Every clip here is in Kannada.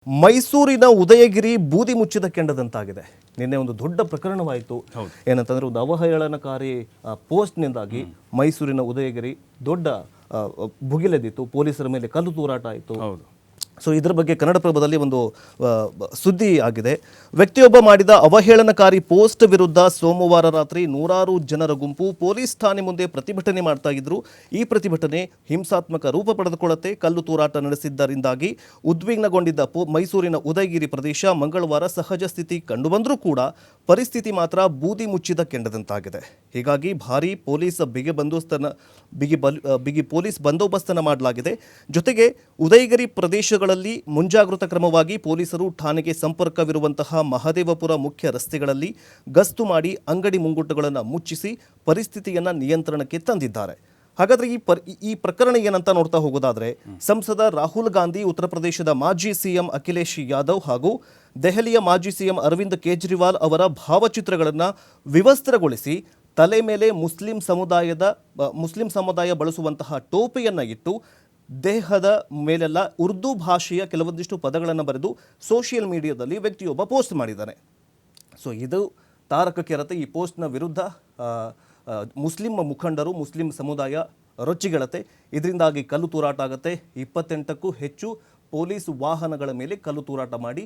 ಮೈಸೂರಿನ ಉದಯಗಿರಿ ಬೂದಿ ಮುಚ್ಚಿದ ಕೆಂಡದಂತಾಗಿದೆ. ನಿನ್ನೆ ಒಂದು ದೊಡ್ಡ ಪ್ರಕರಣವಾಯಿತು. ಏನಂತಂದ್ರೆ ಒಂದು ಅವಹೇಳನಕಾರಿ ಪೋಸ್ಟ್ನಿಂದಾಗಿ ಮೈಸೂರಿನ ಉದಯಗಿರಿ ದೊಡ್ಡ ಭುಗಿಲೆದ್ದಿತ್ತು. ಪೊಲೀಸರ ಮೇಲೆ ಕಲ್ಲು ತೂರಾಟ ಆಯಿತು. ಸೊ ಇದರ ಬಗ್ಗೆ ಕನ್ನಡಪ್ರಭದಲ್ಲಿ ಒಂದು ಸುದ್ದಿ ಆಗಿದೆ. ವ್ಯಕ್ತಿಯೊಬ್ಬ ಮಾಡಿದ ಅವಹೇಳನಕಾರಿ ಪೋಸ್ಟ್ ವಿರುದ್ಧ ಸೋಮವಾರ ರಾತ್ರಿ ನೂರಾರು ಜನರ ಗುಂಪು ಪೊಲೀಸ್ ಠಾಣೆ ಮುಂದೆ ಪ್ರತಿಭಟನೆ ಮಾಡ್ತಾ ಇದ್ರು. ಈ ಪ್ರತಿಭಟನೆ ಹಿಂಸಾತ್ಮಕ ರೂಪ ಪಡೆದುಕೊಳ್ಳುತ್ತೆ. ಕಲ್ಲು ತೂರಾಟ ನಡೆಸಿದ್ದರಿಂದಾಗಿ ಉದ್ವಿಗ್ನಗೊಂಡಿದ್ದ ಮೈಸೂರಿನ ಉದಯಗಿರಿ ಪ್ರದೇಶ ಮಂಗಳವಾರ ಸಹಜ ಸ್ಥಿತಿ ಕಂಡುಬಂದರೂ ಕೂಡ ಪರಿಸ್ಥಿತಿ ಮಾತ್ರ ಬೂದಿ ಮುಚ್ಚಿದ ಕೆಂಡದಂತಾಗಿದೆ. ಹೀಗಾಗಿ ಭಾರೀ ಪೊಲೀಸ್ ಬಿಗಿ ಪೊಲೀಸ್ ಬಂದೋಬಸ್ತನ್ನು ಮಾಡಲಾಗಿದೆ. ಜೊತೆಗೆ ಉದಯಗಿರಿ ಪ್ರದೇಶಗಳಲ್ಲಿ ಮುಂಜಾಗೃತಾ ಕ್ರಮವಾಗಿ ಪೊಲೀಸರು ಠಾಣೆಗೆ ಸಂಪರ್ಕವಿರುವಂತಹ ಮಹದೇವಪುರ ಮುಖ್ಯ ರಸ್ತೆಗಳಲ್ಲಿ ಗಸ್ತು ಮಾಡಿ ಅಂಗಡಿ ಮುಂಗಟ್ಟುಗಳನ್ನು ಮುಚ್ಚಿಸಿ ಪರಿಸ್ಥಿತಿಯನ್ನು ನಿಯಂತ್ರಣಕ್ಕೆ ತಂದಿದ್ದಾರೆ. ಹಾಗಾದರೆ ಈ ಪ್ರಕರಣ ಏನಂತ ನೋಡ್ತಾ ಹೋಗೋದಾದ್ರೆ, ಸಂಸದ ರಾಹುಲ್ ಗಾಂಧಿ, ಉತ್ತರ ಪ್ರದೇಶದ ಮಾಜಿ ಸಿಎಂ ಅಖಿಲೇಶ್ ಯಾದವ್ ಹಾಗೂ ದೆಹಲಿಯ ಮಾಜಿ ಸಿಎಂ ಅರವಿಂದ್ ಕೇಜ್ರಿವಾಲ್ ಅವರ ಭಾವಚಿತ್ರಗಳನ್ನು ವಿವಸ್ತ್ರಗೊಳಿಸಿ ತಲೆ ಮೇಲೆ ಮುಸ್ಲಿಂ ಸಮುದಾಯ ಬಳಸುವಂತಹ ಟೋಪಿಯನ್ನು ಇಟ್ಟು ದೇಹದ ಮೇಲೆಲ್ಲ ಉರ್ದು ಭಾಷೆಯ ಕೆಲವೊಂದಿಷ್ಟು ಪದಗಳನ್ನು ಬರೆದು ಸೋಷಿಯಲ್ ಮೀಡಿಯಾದಲ್ಲಿ ವ್ಯಕ್ತಿಯೊಬ್ಬ ಪೋಸ್ಟ್ ಮಾಡಿದ್ದಾನೆ. ಸೊ ಇದು ತಾರಕಕ್ಕೇರತ್ತೆ. ಈ ಪೋಸ್ಟ್ನ ವಿರುದ್ಧ ಮುಸ್ಲಿಂ ಮುಖಂಡರು, ಮುಸ್ಲಿಂ ಸಮುದಾಯ ರೊಚ್ಚಿಗೆಳತ್ತೆ. ಇದರಿಂದಾಗಿ ಕಲ್ಲು ತೂರಾಟ ಆಗುತ್ತೆ. 28ಕ್ಕೂ ಹೆಚ್ಚು ಪೊಲೀಸ್ ವಾಹನಗಳ ಮೇಲೆ ಕಲ್ಲು ತೂರಾಟ ಮಾಡಿ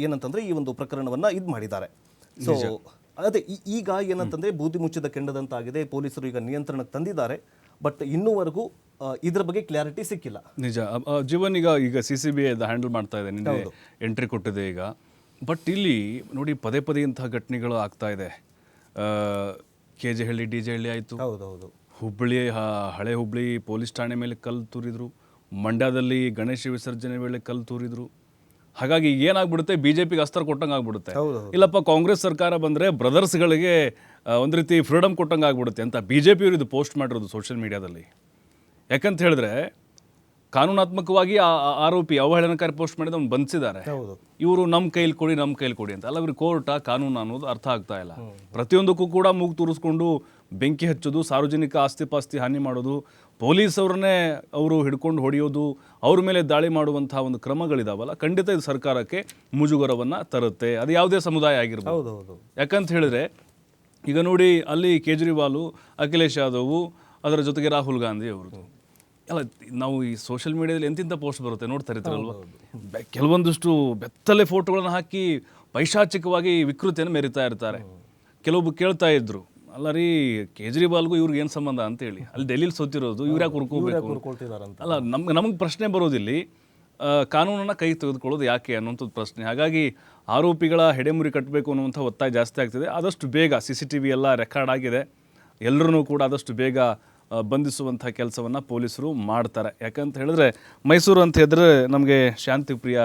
ಏನಂತಂದ್ರೆ ಈ ಒಂದು ಪ್ರಕರಣವನ್ನು ಇದು ಮಾಡಿದ್ದಾರೆ. ಸೊ ಅದೇ ಈಗ ಏನಂತಂದ್ರೆ ಬೂದಿ ಮುಚ್ಚಿದ ಕೆಂಡದಂತಾಗಿದೆ. ಪೊಲೀಸರು ಈಗ ನಿಯಂತ್ರಣಕ್ಕೆ ತಂದಿದ್ದಾರೆ. ಬಟ್ ಇನ್ನೂವರೆಗೂ ಇದ್ರ ಬಗ್ಗೆ ಕ್ಲಾರಿಟಿ ಸಿಕ್ಕಿಲ್ಲ. ನಿಜ. ಜೀವನ್ ಈಗ CCBI ಹ್ಯಾಂಡಲ್ ಮಾಡ್ತಾ ಇದೆ, ನಿನ್ನೆ ಎಂಟ್ರಿ ಕೊಟ್ಟಿದೆ ಈಗ. ಬಟ್ ಇಲ್ಲಿ ನೋಡಿ, ಪದೇ ಪದೇ ಇಂತಹ ಘಟನೆಗಳು ಆಗ್ತಾ ಇದೆ. KJ ಹಳ್ಳಿ, DJ ಹಳ್ಳಿ ಆಯಿತು. ಹೌದೌದು. ಹುಬ್ಬಳ್ಳಿ, ಹಳೆ ಹುಬ್ಬಳ್ಳಿ ಪೊಲೀಸ್ ಠಾಣೆ ಮೇಲೆ ಕಲ್ಲು ತೂರಿದ್ರು. ಮಂಡ್ಯದಲ್ಲಿ ಗಣೇಶ ವಿಸರ್ಜನೆ ವೇಳೆ ಕಲ್ಲು ತೂರಿದ್ರು. ಹಾಗಾಗಿ ಏನಾಗ್ಬಿಡುತ್ತೆ, BJPಗೆ ಅಸ್ತ್ರ ಕೊಟ್ಟಂಗೆ ಆಗ್ಬಿಡುತ್ತೆ. ಇಲ್ಲಪ್ಪ ಕಾಂಗ್ರೆಸ್ ಸರ್ಕಾರ ಬಂದರೆ ಬ್ರದರ್ಸ್ಗಳಿಗೆ ಒಂದು ರೀತಿ ಫ್ರೀಡಮ್ ಕೊಟ್ಟಂಗೆ ಆಗ್ಬಿಡುತ್ತೆ ಅಂತ BJP ಅವರು ಇದು ಪೋಸ್ಟ್ ಮಾಡಿರೋದು ಸೋಷಿಯಲ್ ಮೀಡಿಯಾದಲ್ಲಿ. ಯಾಕಂತ ಹೇಳಿದ್ರೆ ಕಾನೂನಾತ್ಮಕವಾಗಿ ಆರೋಪಿ ಅವಹೇಳನಕಾರಿ ಪೋಸ್ಟ್ ಮಾಡಿದ ಅವ್ನು ಬಂಧಿಸಿದ್ದಾರೆ. ಇವರು ನಮ್ಮ ಕೈಲಿ ಕೊಡಿ ಅಂತ. ಅಲ್ಲ, ಇವ್ರಿಗೆ ಕೋರ್ಟ ಕಾನೂನು ಅನ್ನೋದು ಅರ್ಥ ಆಗ್ತಾ ಇಲ್ಲ. ಪ್ರತಿಯೊಂದಕ್ಕೂ ಕೂಡ ಮೂಗು ತೂರಿಸ್ಕೊಂಡು ಬೆಂಕಿ ಹಚ್ಚೋದು, ಸಾರ್ವಜನಿಕ ಆಸ್ತಿ ಪಾಸ್ತಿ ಹಾನಿ ಮಾಡೋದು, ಪೊಲೀಸವ್ರನ್ನೇ ಅವರು ಹಿಡ್ಕೊಂಡು ಹೊಡೆಯೋದು, ಅವ್ರ ಮೇಲೆ ದಾಳಿ ಮಾಡುವಂತಹ ಒಂದು ಕ್ರಮಗಳಿದಾವಲ್ಲ, ಖಂಡಿತ ಇದು ಸರ್ಕಾರಕ್ಕೆ ಮುಜುಗರವನ್ನು ತರುತ್ತೆ. ಅದು ಯಾವುದೇ ಸಮುದಾಯ ಆಗಿರ್ಬೋದು. ಯಾಕಂತ ಹೇಳಿದ್ರೆ ಈಗ ನೋಡಿ, ಅಲ್ಲಿ ಕೇಜ್ರಿವಾಲು, ಅಖಿಲೇಶ್ ಯಾದವ್, ಅದರ ಜೊತೆಗೆ ರಾಹುಲ್ ಗಾಂಧಿ ಅವ್ರದ್ದು ಅಲ್ಲ, ನಾವು ಈ ಸೋಷಿಯಲ್ ಮೀಡಿಯಾದಲ್ಲಿ ಎಂತಿಂಥ ಪೋಸ್ಟ್ ಬರುತ್ತೆ ನೋಡ್ತಾ ಇರ್ತೀರಲ್ವ. ಕೆಲವೊಂದಿಷ್ಟು ಬೆತ್ತಲೆ ಫೋಟೋಗಳನ್ನು ಹಾಕಿ ಪೈಶಾಚಿಕವಾಗಿ ವಿಕೃತಿಯನ್ನು ಮೆರಿತಾ ಇರ್ತಾರೆ. ಕೆಲವೊಬ್ಬರು ಕೇಳ್ತಾ ಇದ್ರು, ಅಲ್ಲ ರೀ, ಕೇಜ್ರಿವಾಲ್ಗೂ ಇವ್ರಿಗೆ ಏನು ಸಂಬಂಧ ಅಂತೇಳಿ. ಅಲ್ಲಿ ಡೆಲ್ಲಿಲಿ ಸೋತಿರೋದು, ಇವ್ರು ಯಾಕೆ ಹುರ್ಕೋಬೇಕು? ಅಲ್ಲ, ನಮಗೆ ಪ್ರಶ್ನೆ ಬರೋದಿಲ್ಲಿ, ಕಾನೂನನ್ನು ಕೈ ತೆಗೆದುಕೊಳ್ಳೋದು ಯಾಕೆ ಅನ್ನುವಂಥದ್ದು ಪ್ರಶ್ನೆ. ಹಾಗಾಗಿ ಆರೋಪಿಗಳ ಹೆಡೆಮುರಿ ಕಟ್ಟಬೇಕು ಅನ್ನುವಂಥ ಒತ್ತಾಯ ಜಾಸ್ತಿ ಆಗ್ತಿದೆ. ಆದಷ್ಟು ಬೇಗ CCTV ಎಲ್ಲ ರೆಕಾರ್ಡ್ ಆಗಿದೆ. ಎಲ್ಲರೂ ಕೂಡ ಆದಷ್ಟು ಬೇಗ ಬಂಧಿಸುವಂಥ ಕೆಲಸವನ್ನು ಪೊಲೀಸರು ಮಾಡ್ತಾರೆ. ಯಾಕಂತ ಹೇಳಿದ್ರೆ ಮೈಸೂರು ಅಂತ ಹೇಳಿದ್ರೆ ನಮಗೆ ಶಾಂತಿ ಪ್ರಿಯ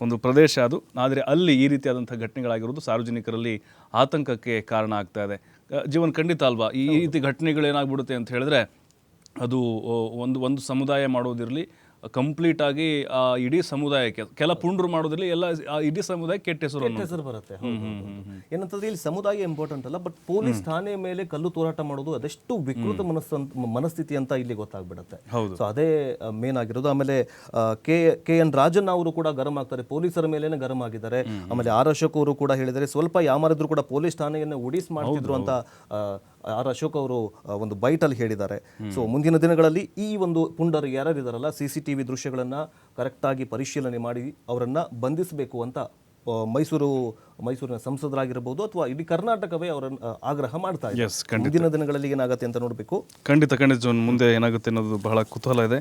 ಒಂದು ಪ್ರದೇಶ ಅದು. ಆದರೆ ಅಲ್ಲಿ ಈ ರೀತಿಯಾದಂಥ ಘಟನೆಗಳಾಗಿರೋದು ಸಾರ್ವಜನಿಕರಲ್ಲಿ ಆತಂಕಕ್ಕೆ ಕಾರಣ ಆಗ್ತಾ ಇದೆ. ಜೀವನ್, ಖಂಡಿತ ಅಲ್ವಾ, ಈ ರೀತಿ ಘಟನೆಗಳೇನಾಗ್ಬಿಡುತ್ತೆ ಅಂತ ಹೇಳಿದ್ರೆ ಅದು ಒಂದು ಸಮುದಾಯ ಮಾಡೋದಿರಲಿ, ಕಂಪ್ಲೀಟ್ ಆಗಿ ಇಡೀ ಸಮುದಾಯಕ್ಕೆ, ಕೆಲ ಪುಂಡ್ರು ಮಾಡೋದ್ರಲ್ಲಿ ಎಲ್ಲ ಇಡೀ ಸಮುದಾಯಕ್ಕೆ ಕೆಟ್ಟ ಹೆಸರು ಬರುತ್ತೆ. ಏನಂತಂದ್ರೆ ಇಲ್ಲಿ ಸಮುದಾಯ ಇಂಪಾರ್ಟೆಂಟ್ ಅಲ್ಲ, ಬಟ್ ಪೊಲೀಸ್ ಠಾಣೆ ಮೇಲೆ ಕಲ್ಲು ತೂರಾಟ ಮಾಡೋದು ಅದೆಷ್ಟು ವಿಕೃತ ಮನಸ್ಥಿತಿ ಅಂತ ಇಲ್ಲಿ ಗೊತ್ತಾಗ್ಬಿಡುತ್ತೆ. ಸೊ ಅದೇ ಮೇನ್ ಆಗಿರೋದು. ಆಮೇಲೆ KN ರಾಜನ್ ಅವರು ಕೂಡ ಗರಂ ಆಗ್ತಾರೆ, ಪೊಲೀಸರ ಮೇಲೇನೆ ಗರಂ ಆಗಿದ್ದಾರೆ. ಆಮೇಲೆ ಆರ್ ಅಶೋಕ್ ಅವರು ಕೂಡ ಹೇಳಿದ್ದಾರೆ, ಸ್ವಲ್ಪ ಯಾಮಾರಿದ್ರು ಕೂಡ ಪೊಲೀಸ್ ಠಾಣೆಯನ್ನು ಉಡಿಸ್ ಮಾಡ್ತಿದ್ರು ಅಂತ ಆರ್ ಅಶೋಕ್ ಅವರು ಒಂದು ಬೈಟಲ್ಲಿ ಹೇಳಿದ್ದಾರೆ. ಸೊ ಮುಂದಿನ ದಿನಗಳಲ್ಲಿ ಈ ಒಂದು ಪುಂಡರು ಯಾರ್ಯಾರಿದಾರಲ್ಲ, CCTV ದೃಶ್ಯಗಳನ್ನು ಕರೆಕ್ಟಾಗಿ ಪರಿಶೀಲನೆ ಮಾಡಿ ಅವರನ್ನು ಬಂಧಿಸಬೇಕು ಅಂತ ಮೈಸೂರಿನ ಸಂಸದರಾಗಿರಬಹುದು ಅಥವಾ ಇಡೀ ಕರ್ನಾಟಕವೇ ಅವರನ್ನು ಆಗ್ರಹ ಮಾಡ್ತಾ ಇದೆ. ಮುಂದಿನ ದಿನಗಳಲ್ಲಿ ಏನಾಗುತ್ತೆ ಅಂತ ನೋಡಬೇಕು. ಖಂಡಿತ ಮುಂದೆ ಏನಾಗುತ್ತೆ ಅನ್ನೋದು ಬಹಳ ಕುತೂಹಲ ಇದೆ.